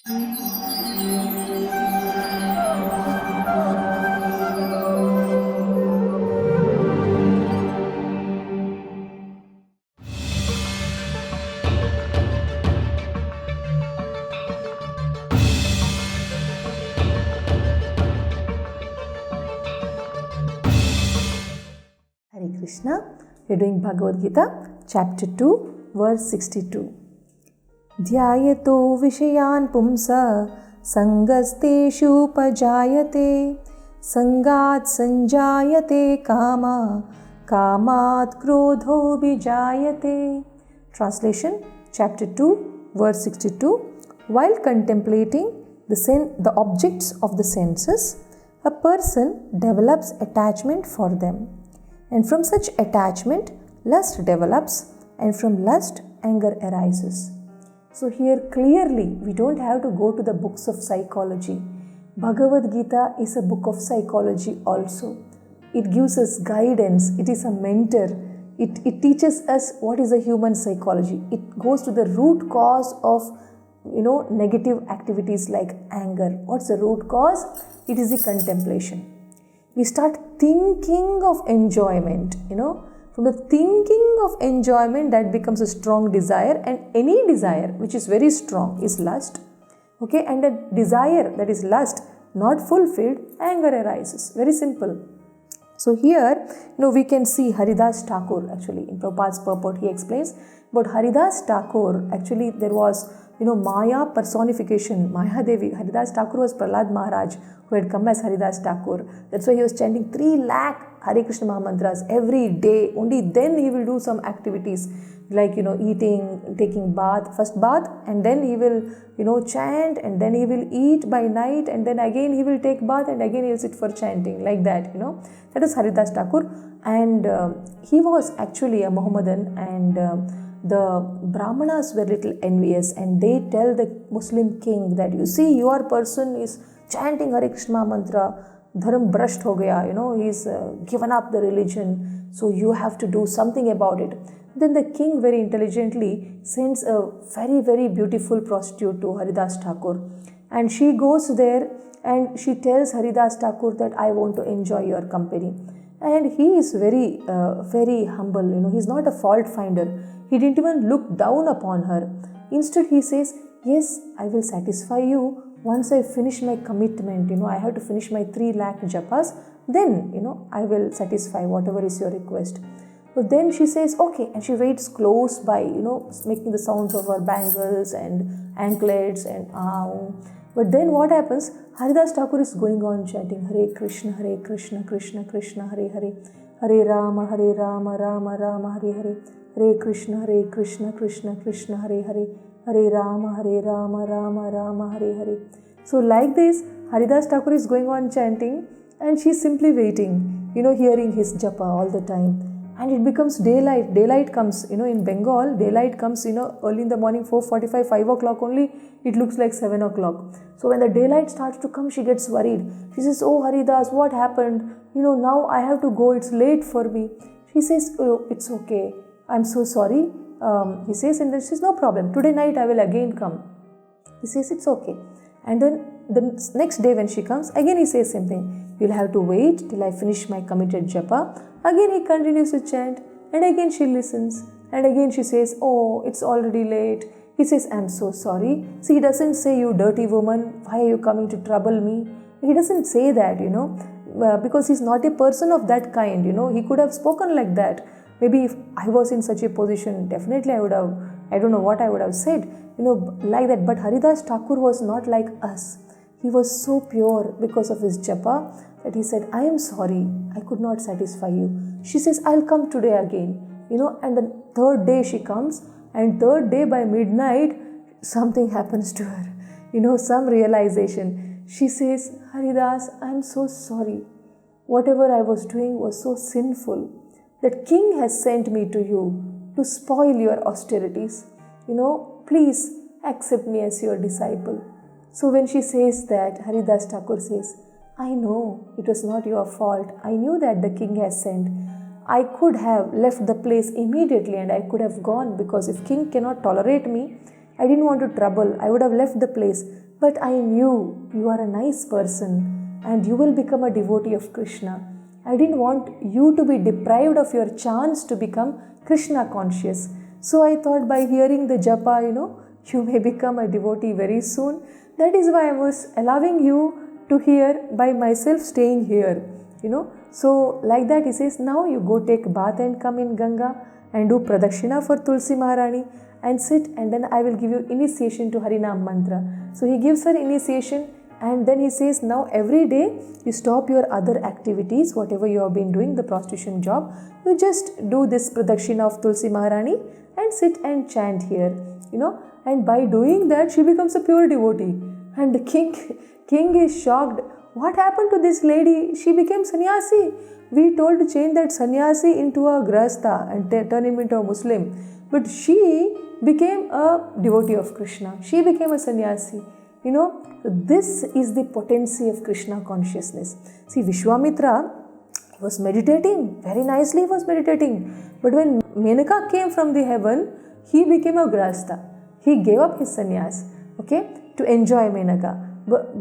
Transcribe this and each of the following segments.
Hare Krishna. We are doing Bhagavad Gita, chapter 2, verse 62. Dhyayato vishayan pumsa sangasteshu pajayate sangat sanjayate kama kamat krodho bijayate. Translation, chapter 2, verse 62. While contemplating the objects of the senses, a person develops attachment for them. And from such attachment, lust develops, and from lust, anger arises. So here clearly, we don't have to go to the books of psychology. Bhagavad Gita is a book of psychology also. It gives us guidance. It is a mentor. It teaches us what is a human psychology. It goes to the root cause of negative activities like anger. What's the root cause? It is the contemplation. We start thinking of enjoyment, From the thinking of enjoyment, that becomes a strong desire, and any desire which is very strong is lust. Okay, and a desire that is lust not fulfilled, anger arises. Very simple. So here, we can see Haridas Thakur actually in Prabhupada's purport. He explains about Haridas Thakur. Actually, there was Maya personification, Maya Devi. Haridas Thakur was Prahlad Maharaj who had come as Haridas Thakur. That's why he was chanting 3 lakh Hare Krishna Mahamantras every day. Only then he will do some activities like eating, taking bath, first bath, and then he will chant, and then he will eat by night, and then again he will take bath, and again he will sit for chanting, like that. That is Haridas Thakur, and he was actually a Mohammedan, and the Brahmanas were little envious, and they tell the Muslim king that, you see, your person is chanting Hare Krishna mantra, dharm brasht ho gaya, he's given up the religion, so you have to do something about it. Then the king very intelligently sends a very, very beautiful prostitute to Haridas Thakur, and she goes there and she tells Haridas Thakur that I want to enjoy your company. And he is very, very humble, he's not a fault finder. He didn't even look down upon her. Instead, he says, yes, I will satisfy you once I finish my commitment. I have to finish my 3 lakh japas, then, I will satisfy whatever is your request. But then she says, okay, and she waits close by, making the sounds of her bangles and anklets and But then what happens? Haridas Thakur is going on chanting Hare Krishna, Krishna Krishna, Hare Hare, Hare Rama, Rama Rama, Hare Hare, Hare Krishna, Krishna Krishna, Hare Hare, Hare Rama, Rama Hare Hare. So like this, Haridas Thakur is going on chanting, and she is simply waiting, hearing his japa all the time. And it becomes daylight. Daylight comes, in Bengal, daylight comes, early in the morning, 4:45, 5 o'clock only, it looks like 7 o'clock. So when the daylight starts to come, she gets worried. She says, oh Haridas, what happened? Now I have to go, it's late for me. She says, oh, it's okay. I'm so sorry. He says, and then she says, no problem. Today night I will again come. He says, it's okay. And then the next day when she comes, again he says same thing. You'll have to wait till I finish my committed japa. Again he continues to chant, and again she listens, and again she says, oh, it's already late. He says, I'm so sorry. See, he doesn't say, you dirty woman, why are you coming to trouble me? He doesn't say that, because he's not a person of that kind, He could have spoken like that. Maybe if I was in such a position, definitely I would have, I don't know what I would have said, like that. But Haridas Thakur was not like us. He was so pure because of his japa that he said, I am sorry, I could not satisfy you. She says, I'll come today again, and the third day she comes, and third day by midnight, something happens to her, some realization. She says, Haridas, I'm so sorry. Whatever I was doing was so sinful. That king has sent me to you to spoil your austerities. Please accept me as your disciple. So when she says that, Haridas Thakur says, I know it was not your fault. I knew that the king has sent. I could have left the place immediately and I could have gone, because if king cannot tolerate me, I didn't want to trouble. I would have left the place. but I knew you are a nice person and you will become a devotee of Krishna. I didn't want you to be deprived of your chance to become Krishna conscious. So I thought by hearing the japa, you may become a devotee very soon. That is why I was allowing you to hear by myself staying here. So like that he says, now you go take bath and come in Ganga and do pradakshina for Tulsi Maharani and sit, and then I will give you initiation to Harinam mantra. So he gives her initiation, and then he says, now every day you stop your other activities, whatever you have been doing, the prostitution job, you just do this pradakshina of Tulsi Maharani and sit and chant here, and by doing that she becomes a pure devotee. And the king is shocked. What happened to this lady? She became sannyasi. We told to change that sannyasi into a grahastha and turn him into a Muslim. But she became a devotee of Krishna. She became a sannyasi. This is the potency of Krishna consciousness. See, Vishwamitra was meditating. Very nicely he was meditating. But when Menaka came from the heaven, he became a grahastha. He gave up his sannyas, to enjoy Menaka.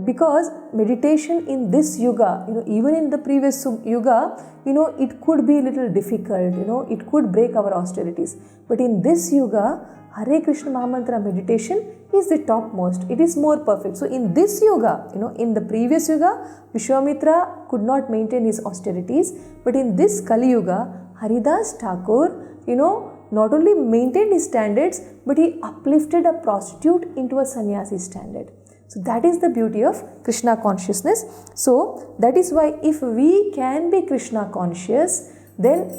Because meditation in this yuga, even in the previous yuga, it could be a little difficult, it could break our austerities. But in this yuga, Hare Krishna Mahamantra meditation is the topmost. It is more perfect. So in this yuga, in the previous yuga, Vishwamitra could not maintain his austerities. But in this Kali Yuga, Haridas Thakur, not only maintained his standards, but he uplifted a prostitute into a sannyasi standard. So that is the beauty of Krishna consciousness. So that is why if we can be Krishna conscious, then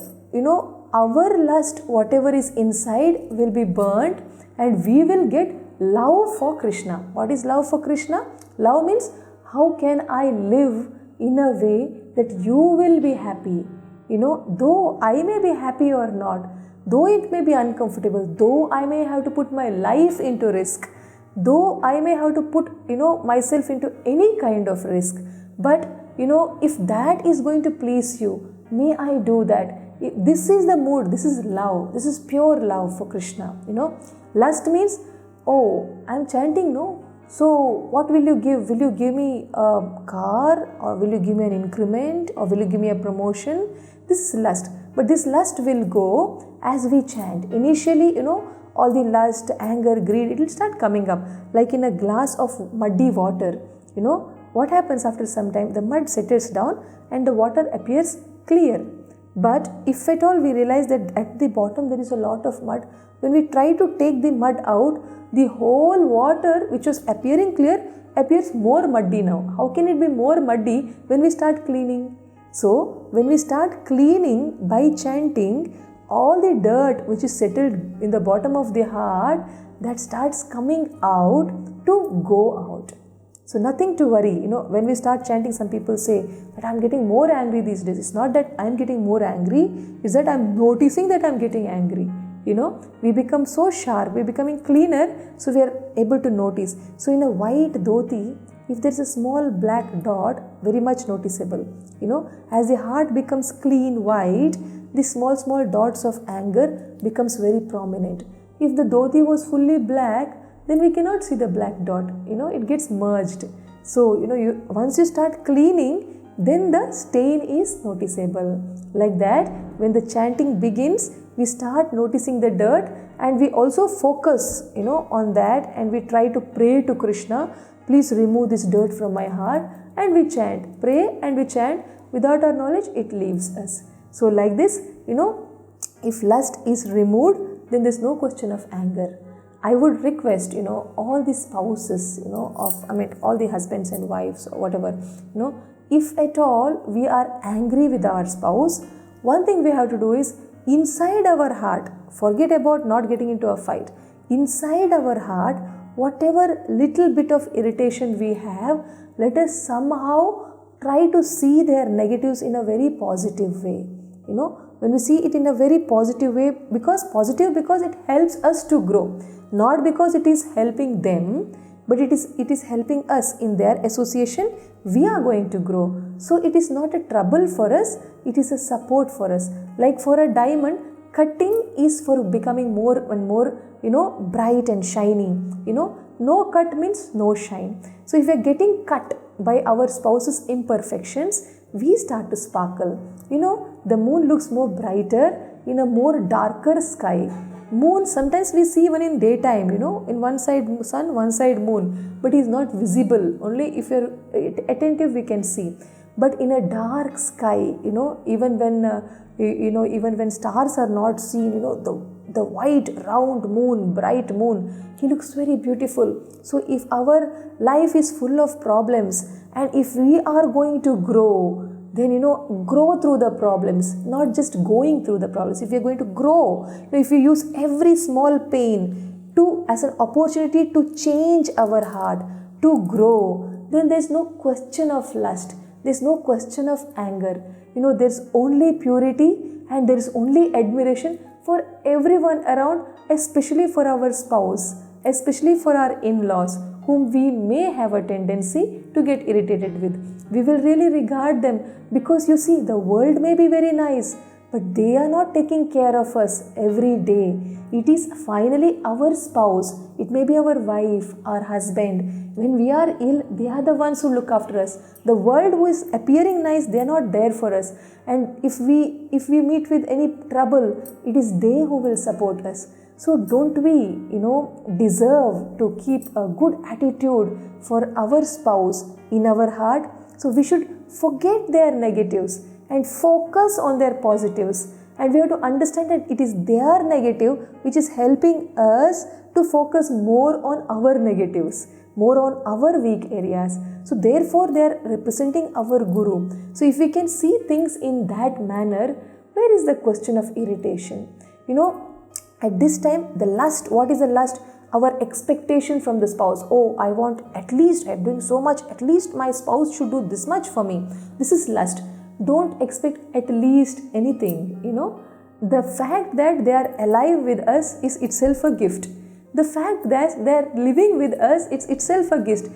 our lust, whatever is inside, will be burnt and we will get love for Krishna. What is love for Krishna? Love means how can I live in a way that you will be happy? Though I may be happy or not, though it may be uncomfortable, though I may have to put my life into risk, though I may have to put myself into any kind of risk, but if that is going to please you, may I do that. This is the mood, this is love, this is pure love for Krishna. Lust means, oh, I am chanting, no? So what will you give? Will you give me a car, or will you give me an increment, or will you give me a promotion? This is lust. But this lust will go as we chant. Initially, all the lust, anger, greed, it will start coming up. Like in a glass of muddy water, what happens after some time? The mud settles down and the water appears clear. But if at all we realize that at the bottom there is a lot of mud, when we try to take the mud out, the whole water which was appearing clear appears more muddy now. How can it be more muddy when we start cleaning? So, when we start cleaning by chanting, all the dirt which is settled in the bottom of the heart, that starts coming out to go out. So nothing to worry. When we start chanting, some people say that I'm getting more angry these days. It's not that I'm getting more angry, it's that I'm noticing that I'm getting angry. We become so sharp, we're becoming cleaner, so we are able to notice. So in a white dhoti, if there's a small black dot, very much noticeable. As the heart becomes clean white, the small dots of anger becomes very prominent. If the dhoti was fully black, then we cannot see the black dot, it gets merged. So, once you start cleaning, then the stain is noticeable. Like that, when the chanting begins, we start noticing the dirt and we also focus, on that, and we try to pray to Krishna, please remove this dirt from my heart, and we chant, pray and we chant. Without our knowledge, it leaves us. So like this, if lust is removed, then there's no question of anger. I would request, all the spouses, all the husbands and wives or whatever, if at all we are angry with our spouse, one thing we have to do is, inside our heart, forget about not getting into a fight. Inside our heart, whatever little bit of irritation we have, let us somehow try to see their negatives in a very positive way. When we see it in a very positive way, because it helps us to grow. Not because it is helping them, but it is helping us in their association, we are going to grow. So it is not a trouble for us, it is a support for us. Like for a diamond, cutting is for becoming more and more, bright and shiny. no cut means no shine. So if we are getting cut by our spouse's imperfections, we start to sparkle. The moon looks more brighter in a more darker sky. Moon, sometimes we see even in daytime, in one side sun, one side moon, but is not visible. Only if you're attentive we can see. But in a dark sky, even when stars are not seen, the white round moon, bright moon, he looks very beautiful. So if our life is full of problems, and if we are going to grow, then grow through the problems, not just going through the problems. If we are going to grow, if we use every small pain as an opportunity to change our heart, to grow, then there's no question of lust, there's no question of anger. There's only purity, and there's only admiration for everyone around, especially for our spouse, especially for our in-laws, whom we may have a tendency to get irritated with. We will really regard them, because you see, the world may be very nice, but they are not taking care of us every day. It is finally our spouse, it may be our wife, our husband. When we are ill, they are the ones who look after us. The world who is appearing nice, they are not there for us. And if we meet with any trouble, it is they who will support us. So don't we, deserve to keep a good attitude for our spouse in our heart? So we should forget their negatives and focus on their positives. And we have to understand that it is their negative which is helping us to focus more on our negatives, more on our weak areas. So therefore they are representing our Guru. So if we can see things in that manner, where is the question of irritation? At this time, the lust, what is the lust? Our expectation from the spouse. Oh, I want at least, I'm doing so much, at least my spouse should do this much for me. This is lust. Don't expect at least anything, The fact that they are alive with us is itself a gift. The fact that they are living with us, it's itself a gift.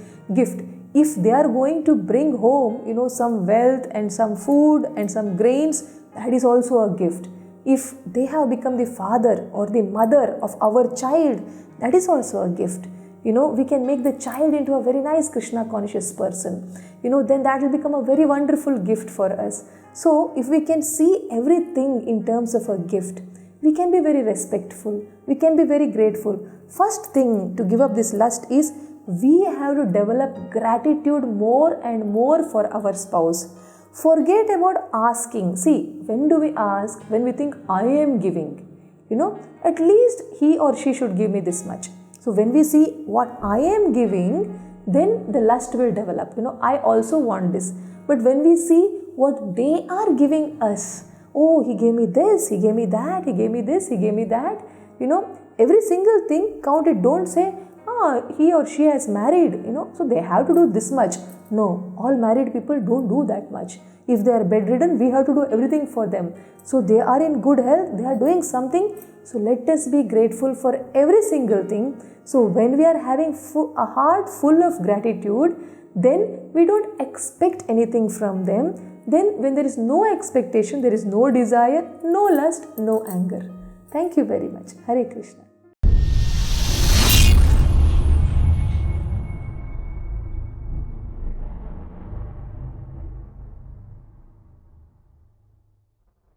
If they are going to bring home, some wealth and some food and some grains, that is also a gift. If they have become the father or the mother of our child, that is also a gift. We can make the child into a very nice Krishna conscious person. Then that will become a very wonderful gift for us. So if we can see everything in terms of a gift, we can be very respectful. We can be very grateful. First thing to give up this lust is we have to develop gratitude more and more for our spouse. Forget about asking. See, when do we ask? When we think I am giving. At least he or she should give me this much. So when we see what I am giving, then the lust will develop. I also want this. But when we see what they are giving us, oh, he gave me this, he gave me that, he gave me this, he gave me that. Every single thing count it. Don't say, he or she has married, so they have to do this much. No, all married people don't do that much. If they are bedridden, we have to do everything for them. So they are in good health, they are doing something. So let us be grateful for every single thing. So when we are having a heart full of gratitude, then we don't expect anything from them. Then when there is no expectation, there is no desire, no lust, no anger. Thank you very much. Hare Krishna.